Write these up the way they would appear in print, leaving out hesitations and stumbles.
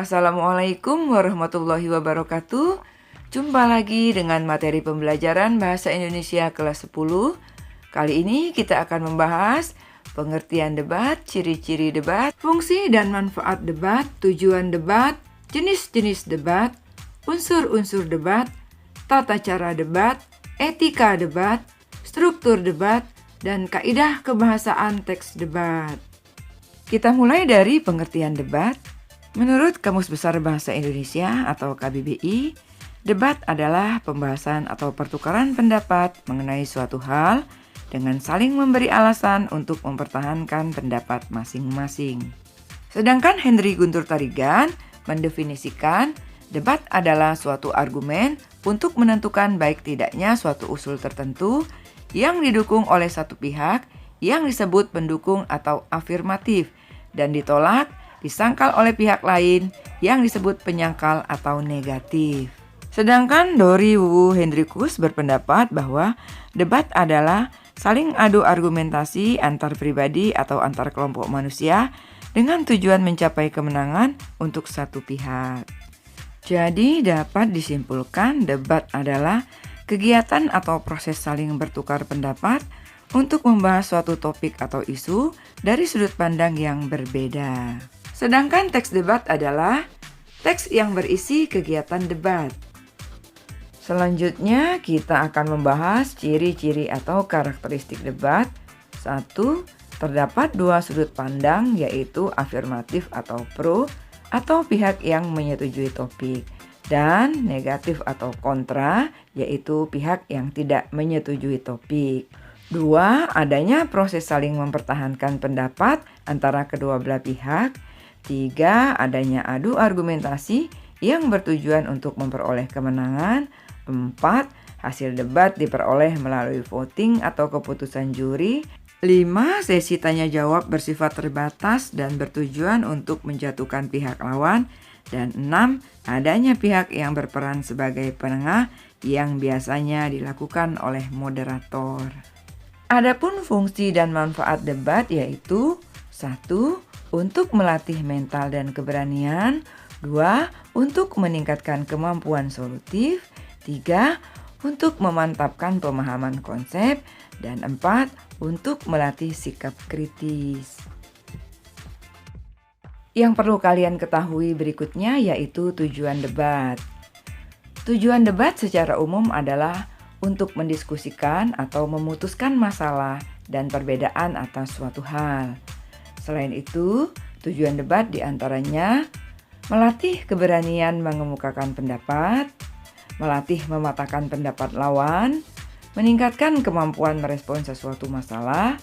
Assalamualaikum warahmatullahi wabarakatuh. Jumpa lagi dengan materi pembelajaran Bahasa Indonesia kelas 10. Kali ini kita akan membahas pengertian debat, ciri-ciri debat, fungsi dan manfaat debat, tujuan debat, jenis-jenis debat, unsur-unsur debat, tata cara debat, etika debat, struktur debat, dan kaidah kebahasaan teks debat. Kita mulai dari pengertian debat. Menurut Kamus Besar Bahasa Indonesia atau KBBI, debat adalah pembahasan atau pertukaran pendapat mengenai suatu hal dengan saling memberi alasan untuk mempertahankan pendapat masing-masing. Sedangkan Henry Guntur Tarigan mendefinisikan debat adalah suatu argumen untuk menentukan baik tidaknya suatu usul tertentu yang didukung oleh satu pihak yang disebut pendukung atau afirmatif dan ditolak disangkal oleh pihak lain yang disebut penyangkal atau negatif. Sedangkan Dori Wuwu Hendrikus berpendapat bahwa debat adalah saling adu argumentasi antar pribadi atau antar kelompok manusia dengan tujuan mencapai kemenangan untuk satu pihak. Jadi dapat disimpulkan debat adalah kegiatan atau proses saling bertukar pendapat untuk membahas suatu topik atau isu dari sudut pandang yang berbeda. Sedangkan teks debat adalah teks yang berisi kegiatan debat. Selanjutnya kita akan membahas ciri-ciri atau karakteristik debat. 1. Terdapat dua sudut pandang yaitu afirmatif atau pro atau pihak yang menyetujui topik, dan negatif atau kontra yaitu pihak yang tidak menyetujui topik. 2. Adanya proses saling mempertahankan pendapat antara kedua belah pihak. 3. Adanya adu argumentasi yang bertujuan untuk memperoleh kemenangan. 4. Hasil debat diperoleh melalui voting atau keputusan juri. 5. Sesi tanya jawab bersifat terbatas dan bertujuan untuk menjatuhkan pihak lawan. Dan 6. Adanya pihak yang berperan sebagai penengah yang biasanya dilakukan oleh moderator. Adapun fungsi dan manfaat debat yaitu 1. Untuk melatih mental dan keberanian. 2. Untuk meningkatkan kemampuan solutif. 3. Untuk memantapkan pemahaman konsep. Dan 4. Untuk melatih sikap kritis. Yang perlu kalian ketahui berikutnya yaitu tujuan debat. Tujuan debat secara umum adalah untuk mendiskusikan atau memutuskan masalah dan perbedaan atas suatu hal. Selain itu, tujuan debat diantaranya melatih keberanian mengemukakan pendapat, melatih mematahkan pendapat lawan, meningkatkan kemampuan merespon sesuatu masalah,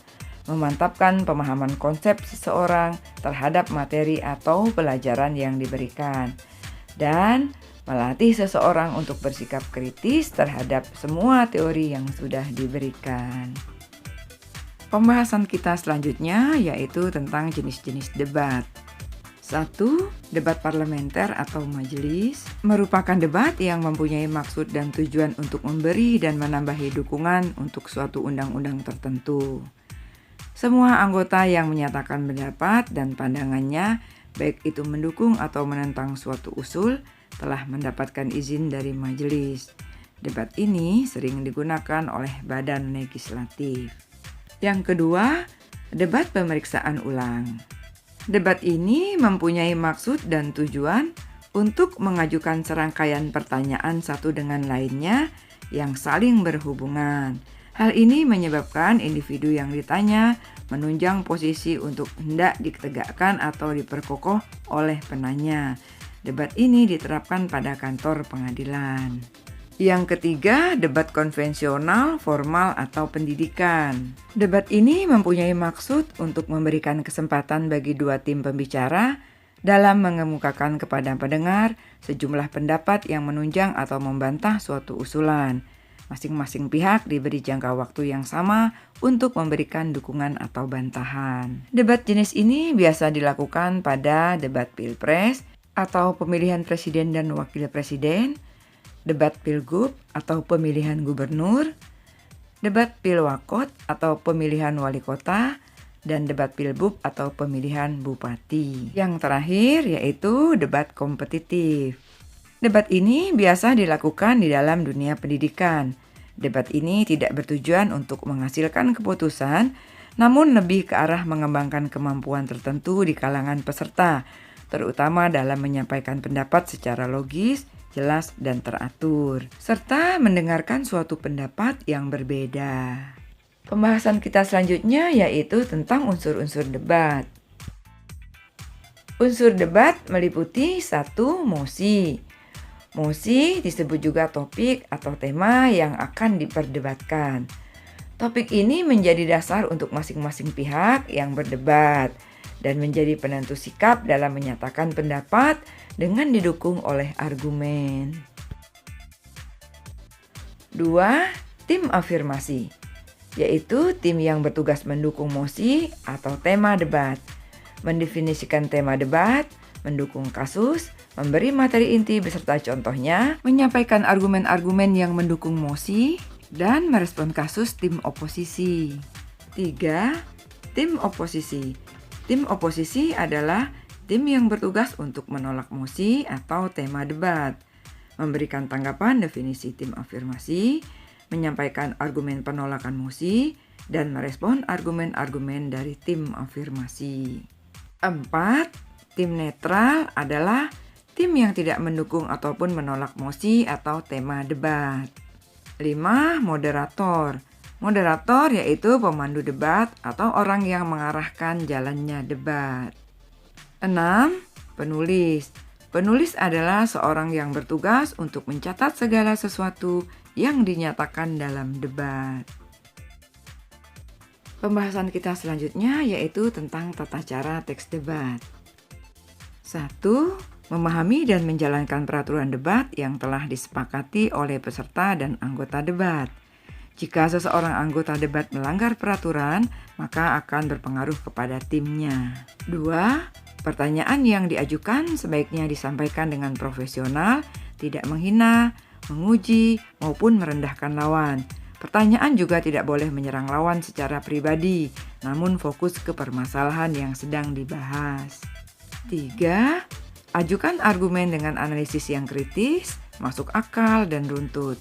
memantapkan pemahaman konsep seseorang terhadap materi atau pelajaran yang diberikan, dan melatih seseorang untuk bersikap kritis terhadap semua teori yang sudah diberikan. Pembahasan kita selanjutnya yaitu tentang jenis-jenis debat. 1. Debat parlementer atau majelis merupakan debat yang mempunyai maksud dan tujuan untuk memberi dan menambahi dukungan untuk suatu undang-undang tertentu. Semua anggota yang menyatakan pendapat dan pandangannya, baik itu mendukung atau menentang suatu usul, telah mendapatkan izin dari majelis. Debat ini sering digunakan oleh badan legislatif. Yang kedua, debat pemeriksaan ulang. Debat ini mempunyai maksud dan tujuan untuk mengajukan serangkaian pertanyaan satu dengan lainnya yang saling berhubungan. Hal ini menyebabkan individu yang ditanya menunjang posisi untuk hendak ditegakkan atau diperkokoh oleh penanya. Debat ini diterapkan pada kantor pengadilan. Yang ketiga, debat konvensional, formal, atau pendidikan. Debat ini mempunyai maksud untuk memberikan kesempatan bagi dua tim pembicara dalam mengemukakan kepada pendengar sejumlah pendapat yang menunjang atau membantah suatu usulan. Masing-masing pihak diberi jangka waktu yang sama untuk memberikan dukungan atau bantahan. Debat jenis ini biasa dilakukan pada debat pilpres atau pemilihan presiden dan wakil presiden, debat pilgub atau pemilihan gubernur, debat pilwakot atau pemilihan wali kota, dan debat pilbub atau pemilihan bupati. Yang terakhir yaitu debat kompetitif. Debat ini biasa dilakukan di dalam dunia pendidikan. Debat ini tidak bertujuan untuk menghasilkan keputusan, namun lebih ke arah mengembangkan kemampuan tertentu di kalangan peserta, terutama dalam menyampaikan pendapat secara logis, jelas, dan teratur, serta mendengarkan suatu pendapat yang berbeda. Pembahasan kita selanjutnya yaitu tentang unsur-unsur debat. Unsur debat meliputi 1. Mosi. Mosi disebut juga topik atau tema yang akan diperdebatkan. Topik ini menjadi dasar untuk masing-masing pihak yang berdebat dan menjadi penentu sikap dalam menyatakan pendapat dengan didukung oleh argumen. 2. Tim afirmasi, yaitu tim yang bertugas mendukung mosi atau tema debat, mendefinisikan tema debat, mendukung kasus, memberi materi inti beserta contohnya, menyampaikan argumen-argumen yang mendukung mosi, dan merespon kasus tim oposisi. 3. Tim oposisi. Tim oposisi adalah tim yang bertugas untuk menolak mosi atau tema debat, memberikan tanggapan definisi tim afirmasi, menyampaikan argumen penolakan mosi, dan merespon argumen-argumen dari tim afirmasi. 4. Tim netral adalah tim yang tidak mendukung ataupun menolak mosi atau tema debat. 5. Moderator. Moderator yaitu pemandu debat atau orang yang mengarahkan jalannya debat. 6. Penulis. Penulis adalah seorang yang bertugas untuk mencatat segala sesuatu yang dinyatakan dalam debat. Pembahasan kita selanjutnya yaitu tentang tata cara teks debat. 1. Memahami dan menjalankan peraturan debat yang telah disepakati oleh peserta dan anggota debat. Jika seseorang anggota debat melanggar peraturan, maka akan berpengaruh kepada timnya. 2. Pertanyaan yang diajukan sebaiknya disampaikan dengan profesional, tidak menghina, menguji, maupun merendahkan lawan. Pertanyaan juga tidak boleh menyerang lawan secara pribadi, namun fokus ke permasalahan yang sedang dibahas. 3. Ajukan argumen dengan analisis yang kritis, masuk akal, dan runtut.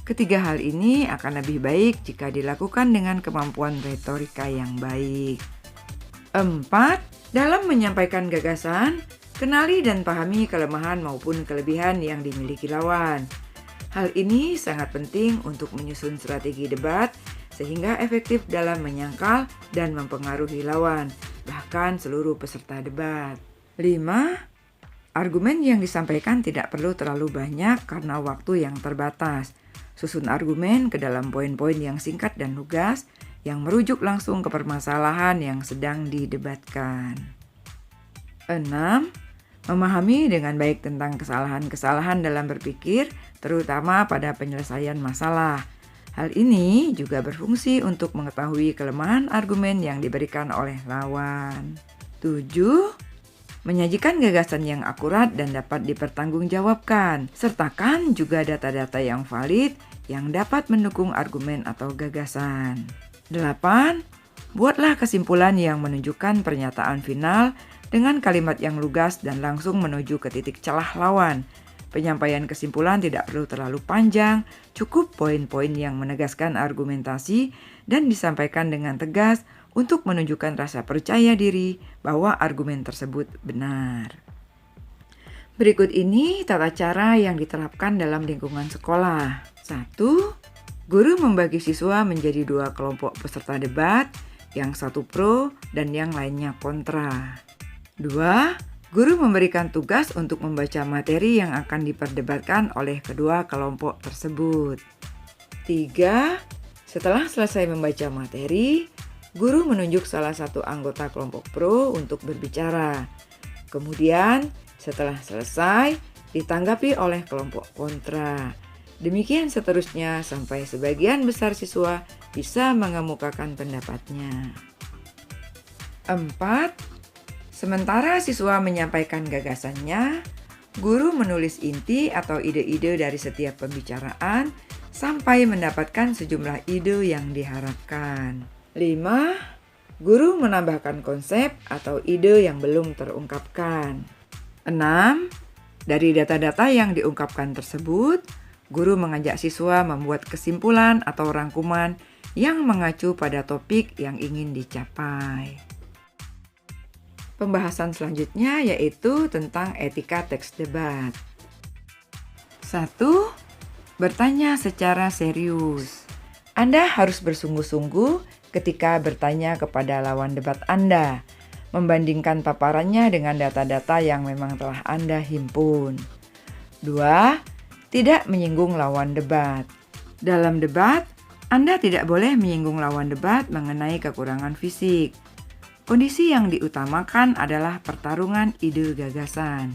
Ketiga hal ini akan lebih baik jika dilakukan dengan kemampuan retorika yang baik. 4. Dalam menyampaikan gagasan, kenali dan pahami kelemahan maupun kelebihan yang dimiliki lawan. Hal ini sangat penting untuk menyusun strategi debat sehingga efektif dalam menyangkal dan mempengaruhi lawan, bahkan seluruh peserta debat. 5. Argumen yang disampaikan tidak perlu terlalu banyak karena waktu yang terbatas. Susun argumen ke dalam poin-poin yang singkat dan lugas yang merujuk langsung ke permasalahan yang sedang didebatkan. 6. Memahami dengan baik tentang kesalahan-kesalahan dalam berpikir, terutama pada penyelesaian masalah. Hal ini juga berfungsi untuk mengetahui kelemahan argumen yang diberikan oleh lawan. 7. Menyajikan gagasan yang akurat dan dapat dipertanggungjawabkan. Sertakan juga data-data yang valid yang dapat mendukung argumen atau gagasan. 8. Buatlah kesimpulan yang menunjukkan pernyataan final dengan kalimat yang lugas dan langsung menuju ke titik celah lawan. Penyampaian kesimpulan tidak perlu terlalu panjang, cukup poin-poin yang menegaskan argumentasi dan disampaikan dengan tegas untuk menunjukkan rasa percaya diri bahwa argumen tersebut benar. Berikut ini tata cara yang diterapkan dalam lingkungan sekolah. 1. Guru membagi siswa menjadi 2 kelompok peserta debat, yang satu pro dan yang lainnya kontra. 2. Guru memberikan tugas untuk membaca materi yang akan diperdebatkan oleh kedua kelompok tersebut. 3. Setelah selesai membaca materi, guru menunjuk salah satu anggota kelompok pro untuk berbicara. Kemudian, setelah selesai, ditanggapi oleh kelompok kontra. Demikian seterusnya sampai sebagian besar siswa bisa mengemukakan pendapatnya. 4. Sementara siswa menyampaikan gagasannya, guru menulis inti atau ide-ide dari setiap pembicaraan sampai mendapatkan sejumlah ide yang diharapkan. 5. Guru menambahkan konsep atau ide yang belum terungkapkan. 6. Dari data-data yang diungkapkan tersebut, guru mengajak siswa membuat kesimpulan atau rangkuman yang mengacu pada topik yang ingin dicapai. Pembahasan selanjutnya yaitu tentang etika teks debat. 1. Bertanya secara serius. Anda harus bersungguh-sungguh ketika bertanya kepada lawan debat Anda, membandingkan paparannya dengan data-data yang memang telah Anda himpun. 2. Tidak menyinggung lawan debat. Dalam debat, Anda tidak boleh menyinggung lawan debat mengenai kekurangan fisik. Kondisi yang diutamakan adalah pertarungan ide gagasan.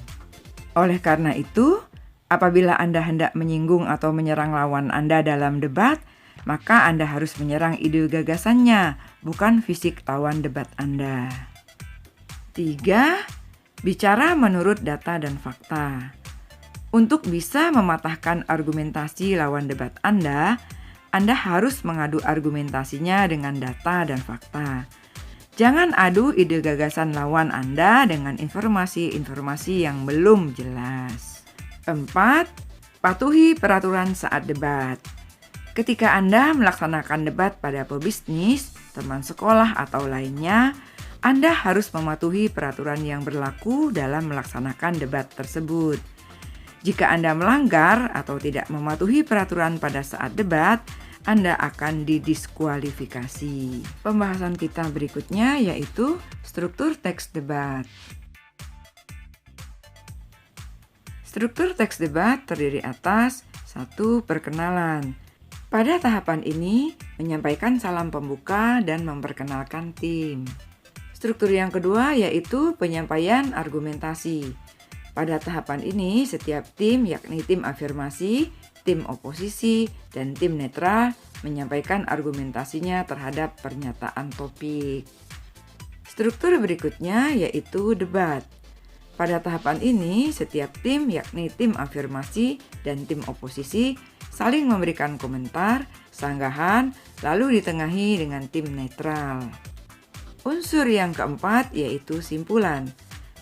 Oleh karena itu, apabila Anda hendak menyinggung atau menyerang lawan Anda dalam debat, maka Anda harus menyerang ide gagasannya, bukan fisik lawan debat Anda. 3. Bicara menurut data dan fakta. Untuk bisa mematahkan argumentasi lawan debat Anda harus mengadu argumentasinya dengan data dan fakta. Jangan adu ide gagasan lawan Anda dengan informasi-informasi yang belum jelas. 4. Patuhi peraturan saat debat. Ketika Anda melaksanakan debat pada pebisnis, teman sekolah, atau lainnya, Anda harus mematuhi peraturan yang berlaku dalam melaksanakan debat tersebut. Jika Anda melanggar atau tidak mematuhi peraturan pada saat debat, Anda akan didiskualifikasi. Pembahasan kita berikutnya yaitu struktur teks debat. Struktur teks debat terdiri atas 1. Perkenalan. Pada tahapan ini, menyampaikan salam pembuka dan memperkenalkan tim. Struktur yang kedua yaitu penyampaian argumentasi. Pada tahapan ini, setiap tim, yakni tim afirmasi, tim oposisi, dan tim netral menyampaikan argumentasinya terhadap pernyataan topik. Struktur berikutnya yaitu debat. Pada tahapan ini, setiap tim, yakni tim afirmasi dan tim oposisi, saling memberikan komentar, sanggahan, lalu ditengahi dengan tim netral. Unsur yang keempat yaitu simpulan.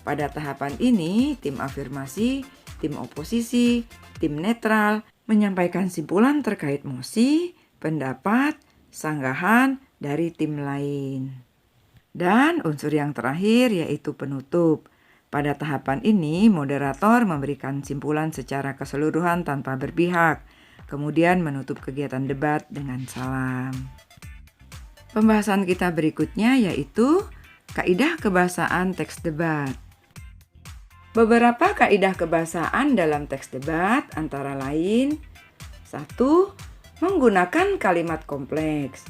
Pada tahapan ini, tim afirmasi, tim oposisi, tim netral menyampaikan simpulan terkait mosi, pendapat, sanggahan dari tim lain. Dan unsur yang terakhir yaitu penutup. Pada tahapan ini, moderator memberikan simpulan secara keseluruhan tanpa berpihak, kemudian menutup kegiatan debat dengan salam. Pembahasan kita berikutnya yaitu kaidah kebahasaan teks debat. Beberapa kaidah kebahasaan dalam teks debat antara lain: 1. Menggunakan kalimat kompleks.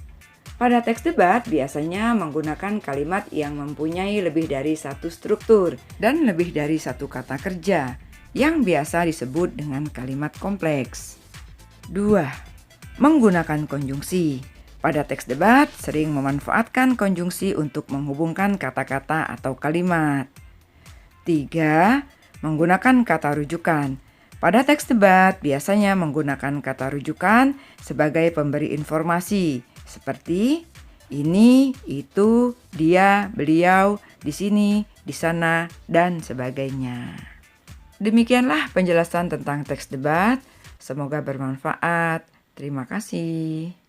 Pada teks debat biasanya menggunakan kalimat yang mempunyai lebih dari satu struktur dan lebih dari satu kata kerja yang biasa disebut dengan kalimat kompleks. 2. Menggunakan konjungsi. Pada teks debat sering memanfaatkan konjungsi untuk menghubungkan kata-kata atau kalimat. 3. Menggunakan kata rujukan. Pada teks debat biasanya menggunakan kata rujukan sebagai pemberi informasi seperti ini, itu, dia, beliau, di sini, di sana, dan sebagainya. Demikianlah penjelasan tentang teks debat. Semoga bermanfaat. Terima kasih.